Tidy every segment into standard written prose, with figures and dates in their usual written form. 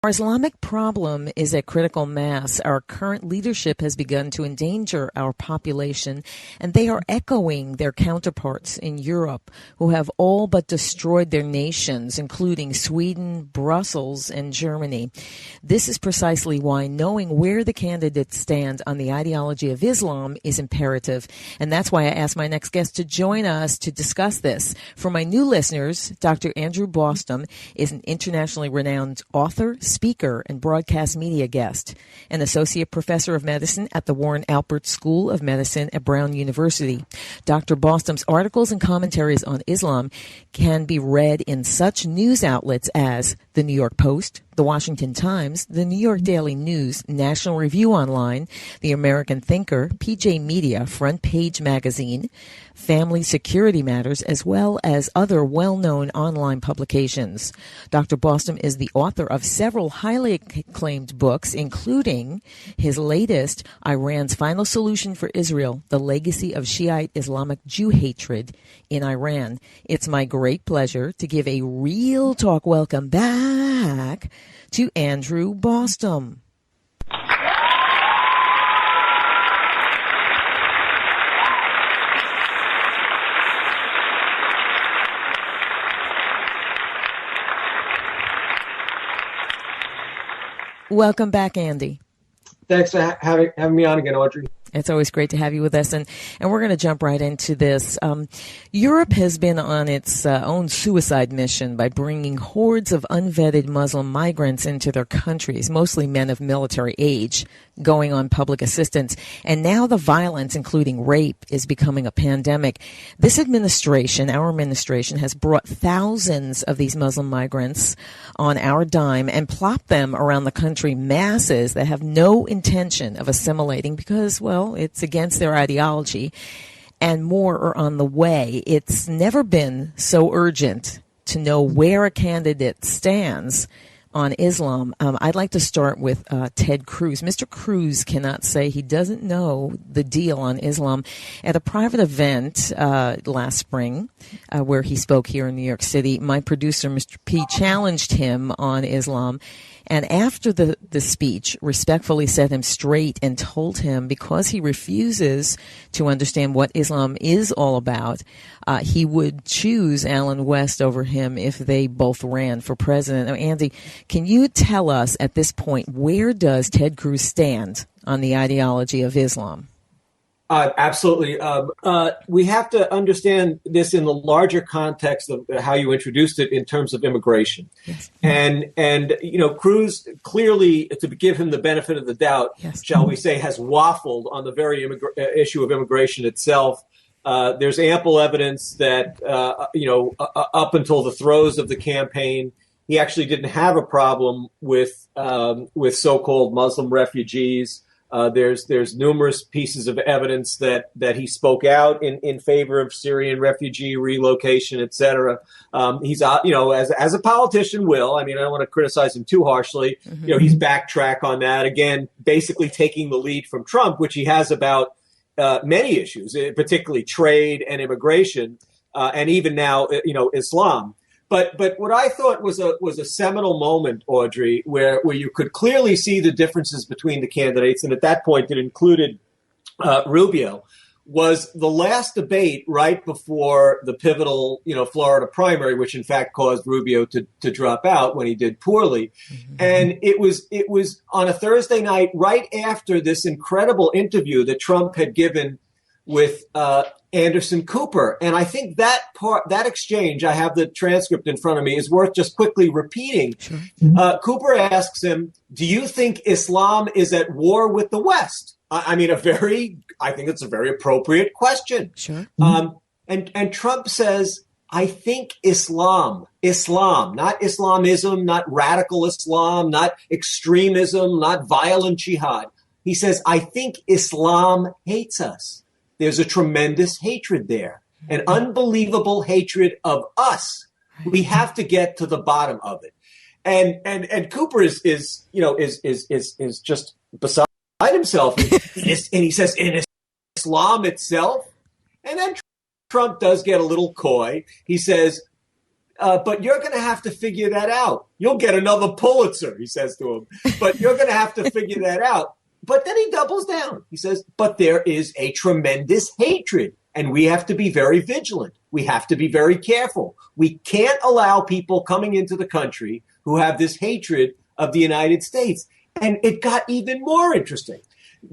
Our Islamic problem is at critical mass. Our current leadership has begun to endanger our population, and they are echoing their counterparts in Europe who have all but destroyed their nations, including Sweden, Brussels, and Germany. This is precisely why knowing where the candidates stand on the ideology of Islam is imperative, and that's why I asked my next guest to join us to discuss this. For my new listeners, Dr. Andrew Bostom is an internationally renowned author, speaker, and broadcast media guest, an associate professor of medicine at the Warren Alpert School of Medicine at Brown University. Dr. Bostom's articles and commentaries on Islam can be read in such news outlets as the New York Post, the Washington Times, the New York Daily News, National Review Online, the American Thinker, PJ Media, Front Page Magazine, Family Security Matters, as well as other well-known online publications. Dr. Bostom is the author of several highly acclaimed books, including his latest, Iran's Final Solution for Israel, The Legacy of Shiite Islamic Jew Hatred in Iran. It's my great pleasure to give a real talk welcome back to Andrew Bostom. Welcome back, Andy. Thanks for having me on again, Audrey. It's always great to have you with us, and we're going to jump right into this. Europe has been on its own suicide mission by bringing hordes of unvetted Muslim migrants into their countries, mostly men of military age, going on public assistance. And now the violence, including rape, is becoming a pandemic. This administration, our administration, has brought thousands of these Muslim migrants on our dime and plopped them around the country, masses that have no intention of assimilating because, well, it's against their ideology, and more are on the way. It's never been so urgent to know where a candidate stands on Islam. I'd like to start with Ted Cruz. Mr. Cruz cannot say he doesn't know the deal on Islam. At a private event last spring where he spoke here in New York City, my producer, Mr. P, challenged him on Islam. And after the speech, respectfully set him straight and told him because he refuses to understand what Islam is all about, he would choose Alan West over him if they both ran for president. Now, Andy, can you tell us at this point, where does Ted Cruz stand on the ideology of Islam? Absolutely. We have to understand this in the larger context of how you introduced it in terms of immigration. Yes. And you know, Cruz clearly, to give him the benefit of the doubt, yes, shall we say, has waffled on the very issue of immigration itself. There's ample evidence that, up until the throes of the campaign, he actually didn't have a problem with so-called Muslim refugees. There's numerous pieces of evidence that he spoke out in favor of Syrian refugee relocation, et cetera. He's as a politician will. I mean, I don't want to criticize him too harshly. Mm-hmm. You know, he's backtrack on that again, basically taking the lead from Trump, which he has about many issues, particularly trade and immigration, and even now, Islam. But what I thought was a seminal moment, Audrey, where you could clearly see the differences between the candidates, and at that point it included Rubio, was the last debate right before the pivotal, Florida primary, which in fact caused Rubio to drop out when he did poorly. Mm-hmm. And it was on a Thursday night right after this incredible interview that Trump had given with Anderson Cooper. And I think that exchange, I have the transcript in front of me, is worth just quickly repeating. Sure. Cooper asks him, do you think Islam is at war with the West? I mean, I think it's a very appropriate question. Sure. And Trump says, I think Islam, not Islamism, not radical Islam, not extremism, not violent jihad. He says, I think Islam hates us. There's a tremendous hatred there, an unbelievable hatred of us. We have to get to the bottom of it. And Cooper is just beside himself. And he says, in Islam itself. And then Trump does get a little coy. He says, but you're going to have to figure that out. You'll get another Pulitzer, he says to him, but you're going to have to figure that out. But then he doubles down. He says, but there is a tremendous hatred, and we have to be very vigilant. We have to be very careful. We can't allow people coming into the country who have this hatred of the United States. And it got even more interesting.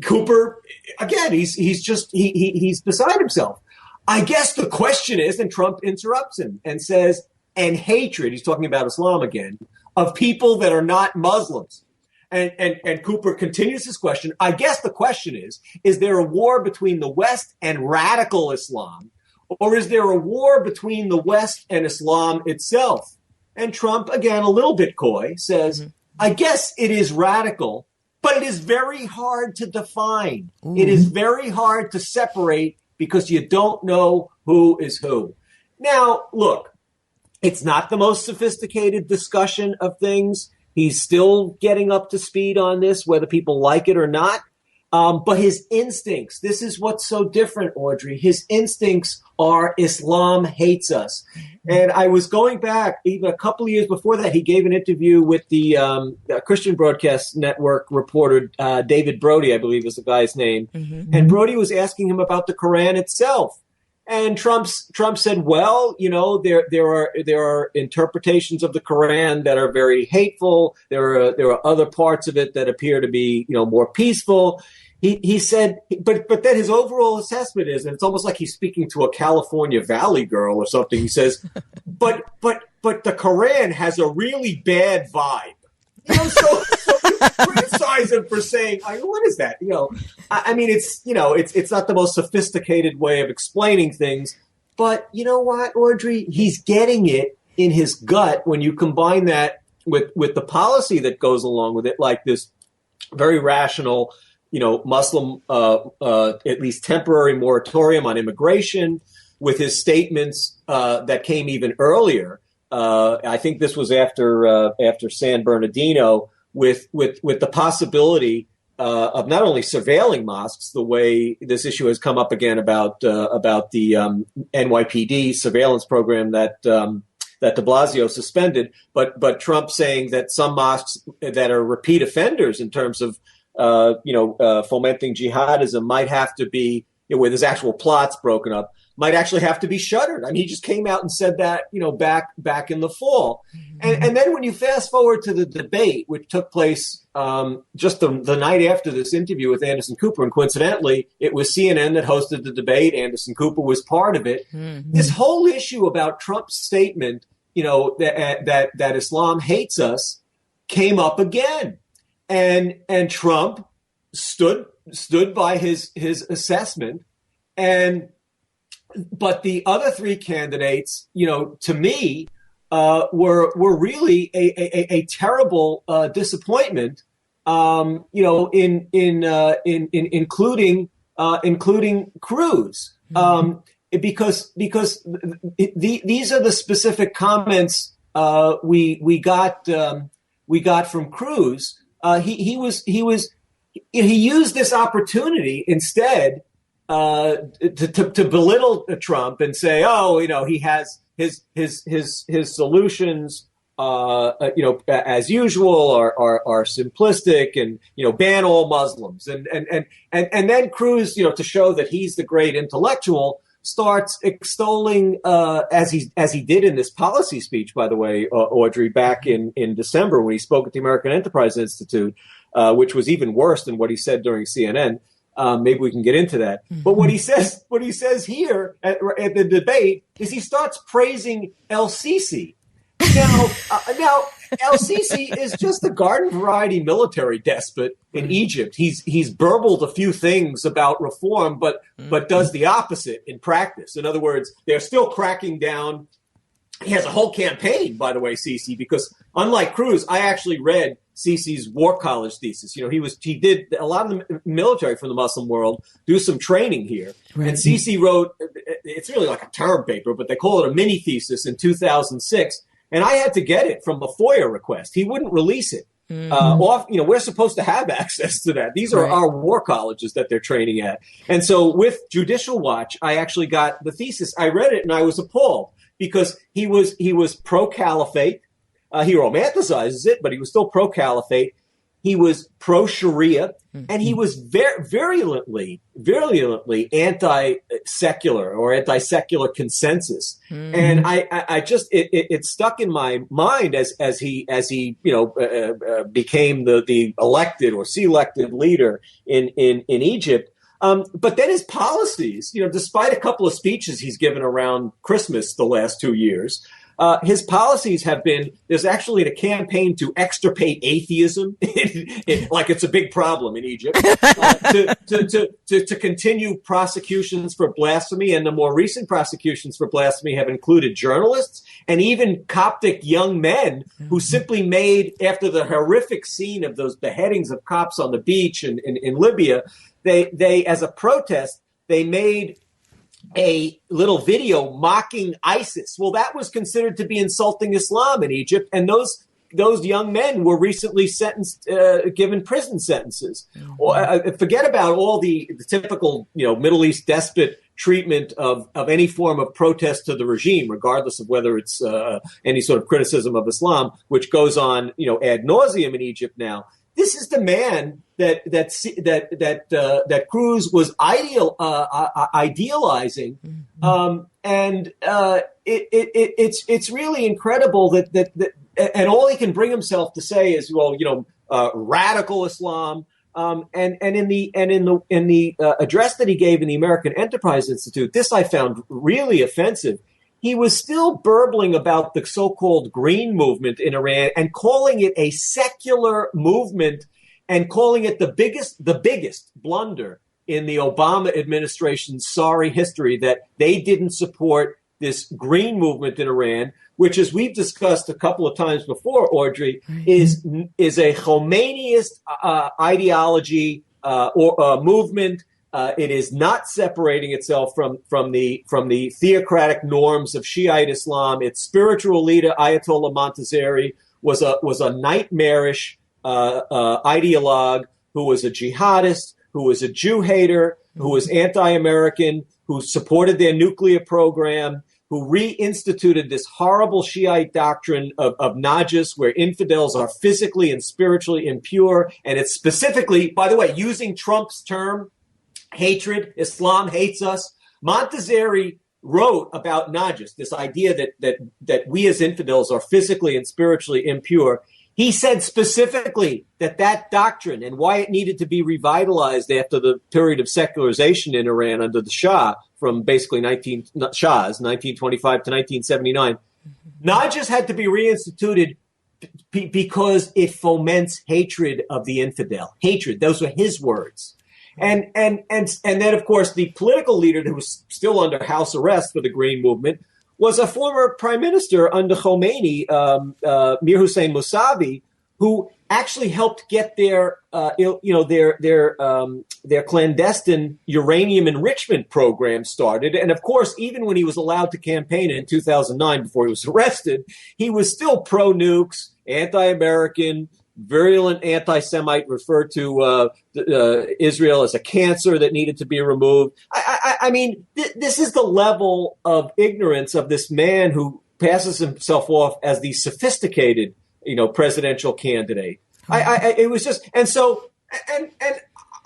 Cooper, again, he's beside himself. I guess the question is, and Trump interrupts him and says, and hatred, he's talking about Islam again, of people that are not Muslims. And Cooper continues his question. I guess the question is there a war between the West and radical Islam, or is there a war between the West and Islam itself? And Trump, again, a little bit coy, says, I guess it is radical, but it is very hard to define. It is very hard to separate because you don't know who is who. Now, look, it's not the most sophisticated discussion of things. He's still getting up to speed on this, whether people like it or not. But his instincts, this is what's so different, Audrey. His instincts are Islam hates us. And I was going back even a couple of years before that. He gave an interview with the Christian Broadcast Network reporter, David Brody, I believe is the guy's name. And Brody was asking him about the Quran itself. And Trump said, well, you know, there are interpretations of the Quran that are very hateful. There are other parts of it that appear to be, you know, more peaceful. He said, but then his overall assessment is, and it's almost like he's speaking to a California Valley girl or something. He says, but the Quran has a really bad vibe. You know, so you criticize him for saying, what is that? You know, I mean, it's not the most sophisticated way of explaining things, but you know what, Audrey, he's getting it in his gut when you combine that with the policy that goes along with it, like this very rational, you know, Muslim, at least temporary moratorium on immigration, with his statements that came even earlier. I think this was after San Bernardino, with the possibility of not only surveilling mosques, the way this issue has come up again about the NYPD surveillance program that De Blasio suspended, but Trump saying that some mosques that are repeat offenders in terms of fomenting jihadism might have to be, you know, where there's actual plots broken up, might actually have to be shuttered. I mean, he just came out and said that, you know, back in the fall. And then when you fast forward to the debate, which took place just the night after this interview with Anderson Cooper, and coincidentally, it was CNN that hosted the debate. Anderson Cooper was part of it. This whole issue about Trump's statement, you know, that Islam hates us, came up again. And Trump stood by his assessment, but the other three candidates, you know, to me, were really a terrible disappointment. You know, including Cruz, because these are the specific comments we got from Cruz. He used this opportunity instead to belittle Trump and say, oh, you know, he has his solutions, you know, as usual are simplistic, and, you know, ban all Muslims, and then Cruz, you know, to show that he's the great intellectual, starts extolling, as he did in this policy speech, by the way, Audrey, back in December when he spoke at the American Enterprise Institute, which was even worse than what he said during CNN. Maybe we can get into that. But what he says here at the debate is he starts praising El-Sisi. Now El-Sisi is just a garden variety military despot in Egypt. He's burbled a few things about reform, but does the opposite in practice. In other words, they're still cracking down. He has a whole campaign, by the way, Sisi, because unlike Cruz, I actually read Sisi's War College thesis. You know, he did a lot of the military from the Muslim world do some training here. Right. And Sisi wrote, it's really like a term paper, but they call it a mini thesis in 2006. And I had to get it from a FOIA request. He wouldn't release it. You know, we're supposed to have access to that. These are our war colleges that they're training at. And so with Judicial Watch, I actually got the thesis. I read it and I was appalled. because he was pro-caliphate. He romanticizes it, but he was still pro-caliphate. He was pro-Sharia, and he was virulently anti-secular or anti-secular consensus. And I just it stuck in my mind as he became the elected or selected leader in Egypt. But then his policies, despite a couple of speeches he's given around Christmas the last 2 years, his policies have been, there's actually a campaign to extirpate atheism, like it's a big problem in Egypt, to continue prosecutions for blasphemy. And the more recent prosecutions for blasphemy have included journalists and even Coptic young men who simply made, after the horrific scene of those beheadings of Copts on the beach in Libya, they as a protest, they made a little video mocking ISIS. Well, that was considered to be insulting Islam in Egypt, and those young men were recently sentenced, given prison sentences. Forget about all the typical, Middle East despot treatment of any form of protest to the regime, regardless of whether it's any sort of criticism of Islam, which goes on, ad nauseum in Egypt now. This is the man that Cruz was idealizing, and it's really incredible that and all he can bring himself to say is, radical Islam. And in the address that he gave in the American Enterprise Institute, this I found really offensive. He was still burbling about the so-called Green Movement in Iran and calling it a secular movement and calling it the biggest blunder in the Obama administration's sorry history, that they didn't support this Green Movement in Iran, which, as we've discussed a couple of times before, Audrey, is a Khomeiniist ideology or movement. It is not separating itself from the theocratic norms of Shiite Islam. Its spiritual leader, Ayatollah Montazeri, was a nightmarish ideologue who was a jihadist, who was a Jew hater, who was anti-American, who supported their nuclear program, who reinstituted this horrible Shiite doctrine of Najis, where infidels are physically and spiritually impure. And it's specifically, by the way, using Trump's term, hatred, Islam hates us. Montazeri wrote about Najis, this idea that we as infidels are physically and spiritually impure. He said specifically that doctrine and why it needed to be revitalized after the period of secularization in Iran under the Shah from basically 1925 to 1979. Najis had to be reinstituted because it foments hatred of the infidel. Hatred, those were his words. And then, of course, the political leader who was still under house arrest for the Green Movement was a former prime minister under Khomeini, Mir Hussein Mousavi, who actually helped get their clandestine uranium enrichment program started. And of course, even when he was allowed to campaign in 2009 before he was arrested, he was still pro-nukes, anti-American, virulent anti-Semite, referred to Israel as a cancer that needed to be removed. I mean, this is the level of ignorance of this man who passes himself off as the sophisticated, presidential candidate. It was just, and so, and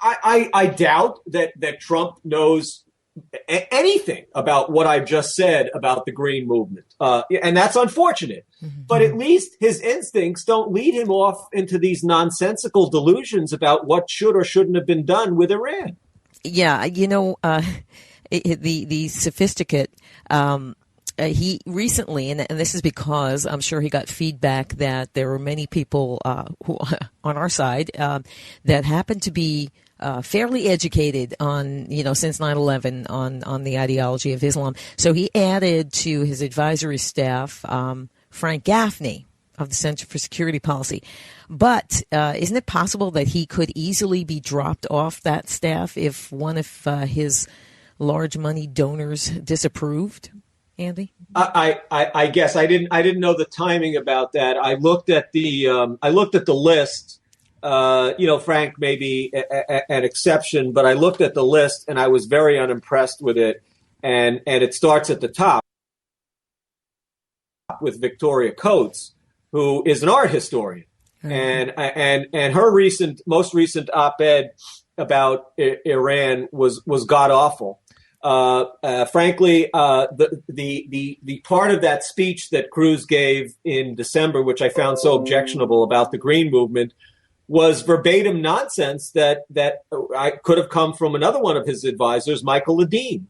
I doubt that Trump knows anything about what I've just said about the Green Movement. And that's unfortunate. Mm-hmm. But at least his instincts don't lead him off into these nonsensical delusions about what should or shouldn't have been done with Iran. Yeah, the sophisticate, he recently, and this is because I'm sure he got feedback that there were many people who on our side that happened to be fairly educated on, since 9/11 on the ideology of Islam. So he added to his advisory staff Frank Gaffney of the Center for Security Policy. But isn't it possible that he could easily be dropped off that staff if one of his large money donors disapproved? Andy? I guess I didn't know the timing about that. I looked at the list. Frank may be an exception, but I looked at the list and I was very unimpressed with it. And it starts at the top. with Victoria Coates, who is an art historian. And her most recent op-ed about Iran was god awful. Frankly, the part of that speech that Cruz gave in December, which I found so objectionable about the Green Movement, was verbatim nonsense that I could have come from another one of his advisors, Michael Ledeen,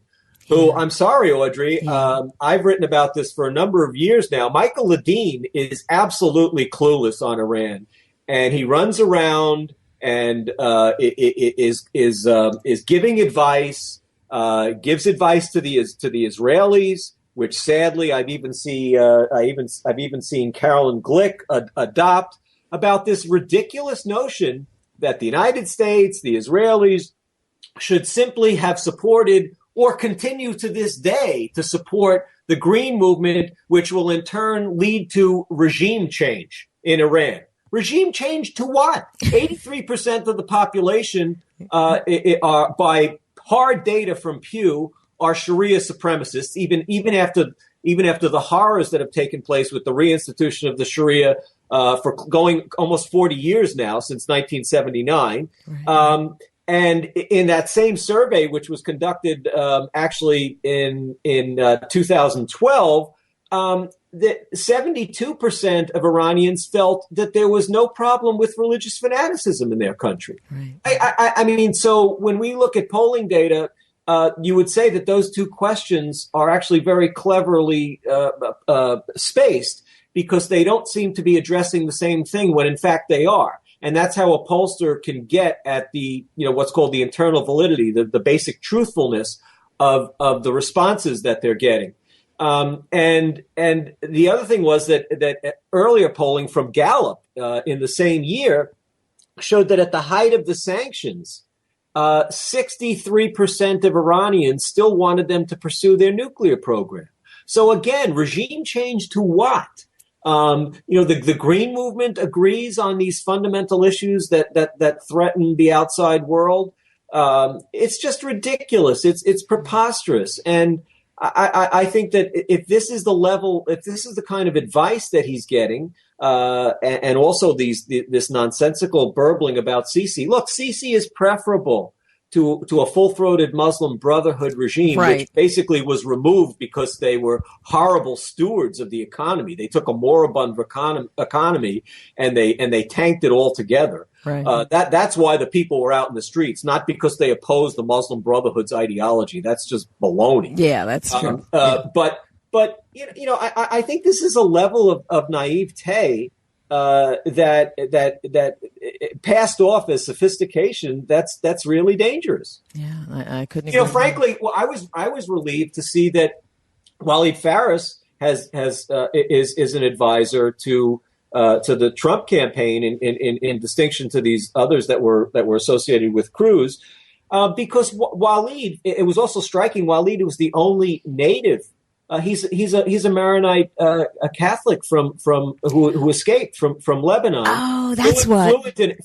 who, I'm sorry, Audrey, I've written about this for a number of years now. Michael Ledeen is absolutely clueless on Iran, and he runs around and is giving advice. Gives advice to the Israelis, which sadly I've even seen Carolyn Glick adopt, about this ridiculous notion that the United States, the Israelis, should simply have supported or continue to this day to support the Green Movement, which will in turn lead to regime change in Iran. Regime change to what? 83% of the population are, by hard data from Pew, are Sharia supremacists, even after the horrors that have taken place with the reinstitution of the Sharia for going almost 40 years now, since 1979. Right. And in that same survey, which was conducted actually in 2012, that 72% of Iranians felt that there was no problem with religious fanaticism in their country. Right. I mean, so when we look at polling data, you would say that those two questions are actually very cleverly spaced, because they don't seem to be addressing the same thing when in fact they are. And that's how a pollster can get at the, what's called the internal validity, the basic truthfulness of the responses that they're getting. And the other thing was that earlier polling from Gallup in the same year showed that at the height of the sanctions, 63% of Iranians still wanted them to pursue their nuclear program. So again, regime change to what? The Green Movement agrees on these fundamental issues that threaten the outside world. It's just ridiculous. It's preposterous. And I think that if this is the kind of advice that he's getting, and also this nonsensical burbling about Sisi. Look, Sisi is preferable to a full-throated Muslim Brotherhood regime, right, which basically was removed because they were horrible stewards of the economy. They took a moribund economy and they tanked it altogether. Right. That's why the people were out in the streets, not because they opposed the Muslim Brotherhood's ideology. That's just baloney. Yeah, that's true. But I think this is a level of naivete that passed off as sophistication. That's really dangerous. Yeah, I couldn't agree. Frankly, well, I was relieved to see that Walid Faris is an advisor to the Trump campaign in distinction to these others that were associated with Cruz, because Walid, it was also striking. Walid was the only native. He's a Maronite, a Catholic from who escaped from Lebanon. Oh, that's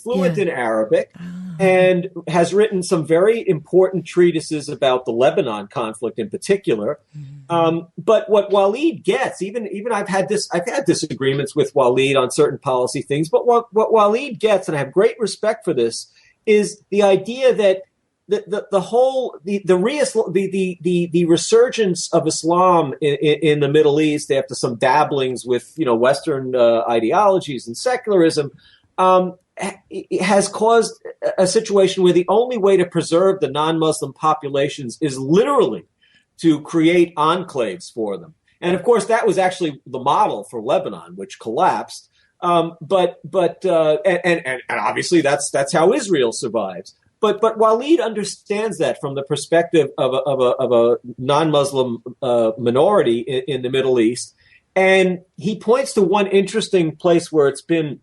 fluent in Arabic, and has written some very important treatises about the Lebanon conflict in particular. But what Walid gets, even I've had disagreements with Walid on certain policy things, but what Walid gets, and I have great respect for this, is the idea that the resurgence of Islam in the Middle East after some dabblings with Western ideologies and secularism has caused a situation where the only way to preserve the non-Muslim populations is literally to create enclaves for them. And of course, that was actually the model for Lebanon, which collapsed. But obviously that's how Israel survives. But Walid understands that from the perspective of a non-Muslim minority in the Middle East, and he points to one interesting place where it's been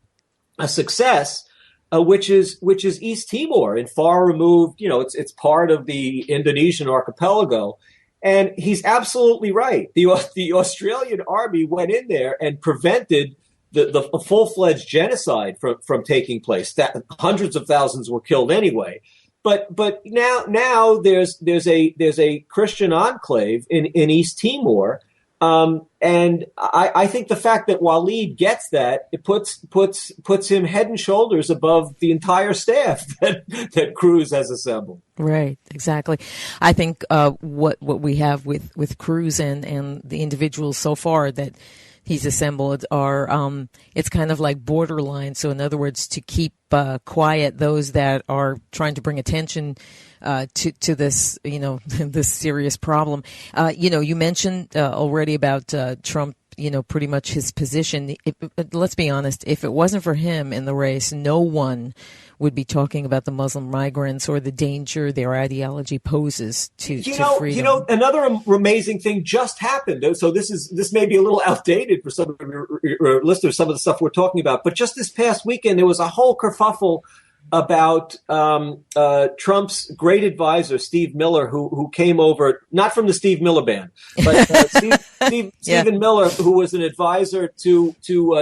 a success, which is East Timor, in far removed. It's part of the Indonesian archipelago, and he's absolutely right. The Australian army went in there and prevented the full-fledged genocide from taking place. That hundreds of thousands were killed anyway. But now there's a Christian enclave in East Timor, And I think the fact that Waleed gets that, it puts him head and shoulders above the entire staff that Cruz has assembled. Right, exactly. I think what we have with Cruz and the individuals so far that he's assembled are it's kind of like borderline. So in other words, to keep quiet those that are trying to bring attention to this, this serious problem. You mentioned already about Trump, pretty much his position. Let's be honest, if it wasn't for him in the race, no one would be talking about the Muslim migrants or the danger their ideology poses to freedom. Another amazing thing just happened. So this may be a little outdated for some of your listeners, some of the stuff we're talking about, but just this past weekend, there was a whole kerfuffle about Trump's great advisor, Steve Miller, who came over, not from the Steve Miller Band, but Stephen Miller, who was an advisor to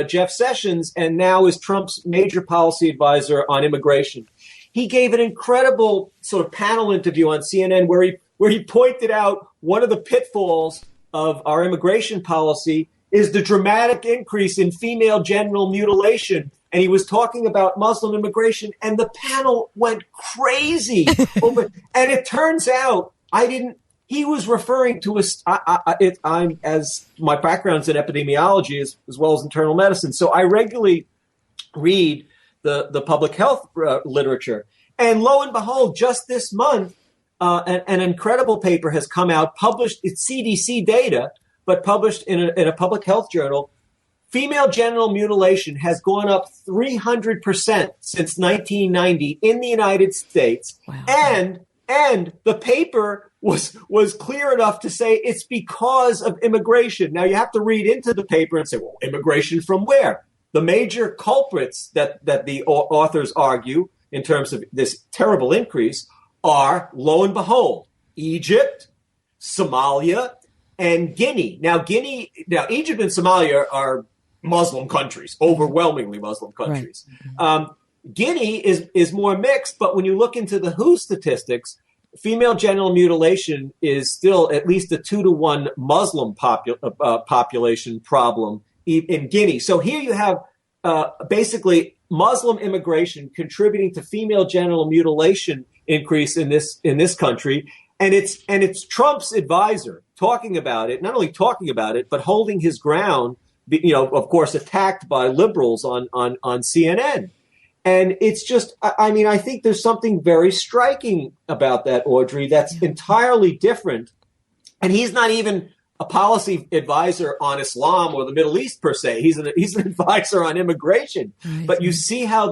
Jeff Sessions and now is Trump's major policy advisor on immigration. He gave an incredible sort of panel interview on CNN where he pointed out one of the pitfalls of our immigration policy is the dramatic increase in female genital mutilation. And he was talking about Muslim immigration, and the panel went crazy. And it turns out he was referring to I'm as my background's in epidemiology as well as internal medicine. So I regularly read the public health literature. And lo and behold, just this month, an incredible paper has come out, published, it's CDC data, but published in a public health journal. Female genital mutilation has gone up 300% since 1990 in the United States. Wow. And the paper was clear enough to say it's because of immigration. Now you have to read into the paper and say, well, immigration from where? The major culprits that the authors argue in terms of this terrible increase are, lo and behold, Egypt, Somalia, and Guinea. Now Egypt and Somalia are Muslim countries, overwhelmingly Muslim countries. Right. Guinea is more mixed, but when you look into the WHO statistics, female genital mutilation is still at least a 2-to-1 Muslim population problem in Guinea. So here you have basically Muslim immigration contributing to female genital mutilation increase in this country, and it's Trump's advisor talking about it, not only talking about it, but holding his ground. Of course, attacked by liberals on CNN. And it's just, I think there's something very striking about that, Audrey, that's entirely different. And he's not even a policy advisor on Islam or the Middle East per se. He's an advisor on immigration. Right. But you see how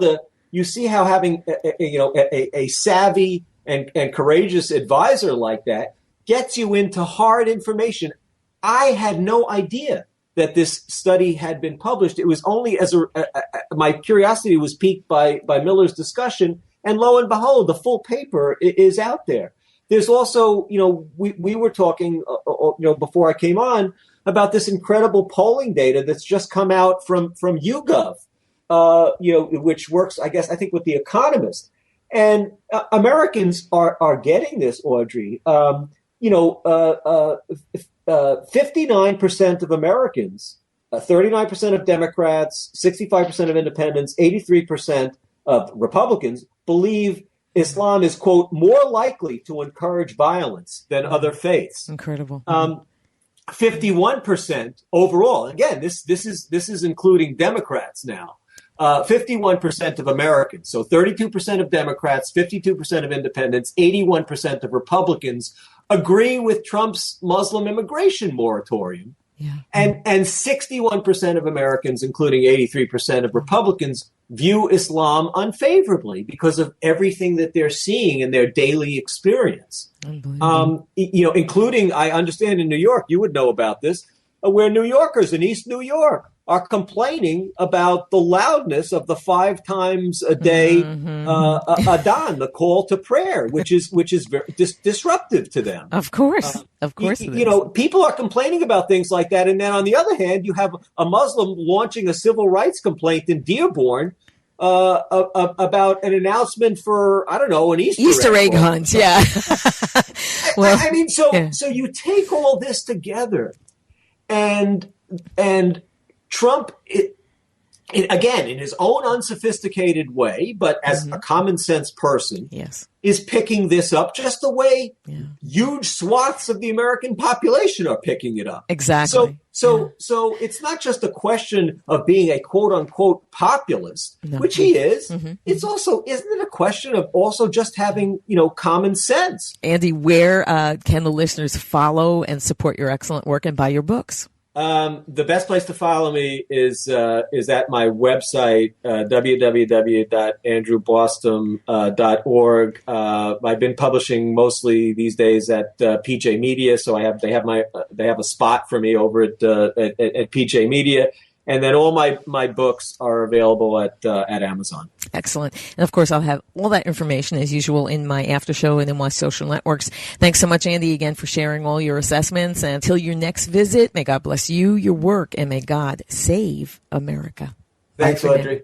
having a savvy and courageous advisor like that gets you into hard information. I had no idea that this study had been published. It was only my curiosity was piqued by Miller's discussion, and lo and behold, the full paper is out there. There's also, we were talking, before I came on about this incredible polling data that's just come out from YouGov, which works, I think, with The Economist, and Americans are getting this, Audrey. 59% of Americans, 39% of Democrats, 65% of independents, 83% of Republicans believe Islam is, quote, more likely to encourage violence than other faiths. Incredible. 51% overall. Again, this is including Democrats now. 51% of Americans, so 32% of Democrats, 52% of independents, 81% of Republicans agree with Trump's Muslim immigration moratorium. Yeah. And 61% of Americans, including 83% of Republicans, view Islam unfavorably because of everything that they're seeing in their daily experience. Including, I understand in New York, you would know about this, where New Yorkers in East New York are complaining about the loudness of the 5 times a day adhan, the call to prayer, which is very disruptive to them. Of course, people are complaining about things like that, and then on the other hand, you have a Muslim launching a civil rights complaint in Dearborn about an announcement for, I don't know, an Easter egg hunt. Yeah. So you take all this together. and Trump, again, in his own unsophisticated way, but as a common sense person, is picking this up just the way huge swaths of the American population are picking it up. Exactly. So it's not just a question of being a quote unquote populist, which he is. It's also, isn't it a question of also just having, common sense? Andy, where can the listeners follow and support your excellent work and buy your books? The best place to follow me is at my website, www.andrewbostom.org. I've been publishing mostly these days at PJ Media, so they have a spot for me over at PJ Media. And then all my books are available at Amazon. Excellent. And of course, I'll have all that information as usual in my after show and in my social networks. Thanks so much, Andy, again for sharing all your assessments. And until your next visit, may God bless you, your work, and may God save America. Thanks, Audrey.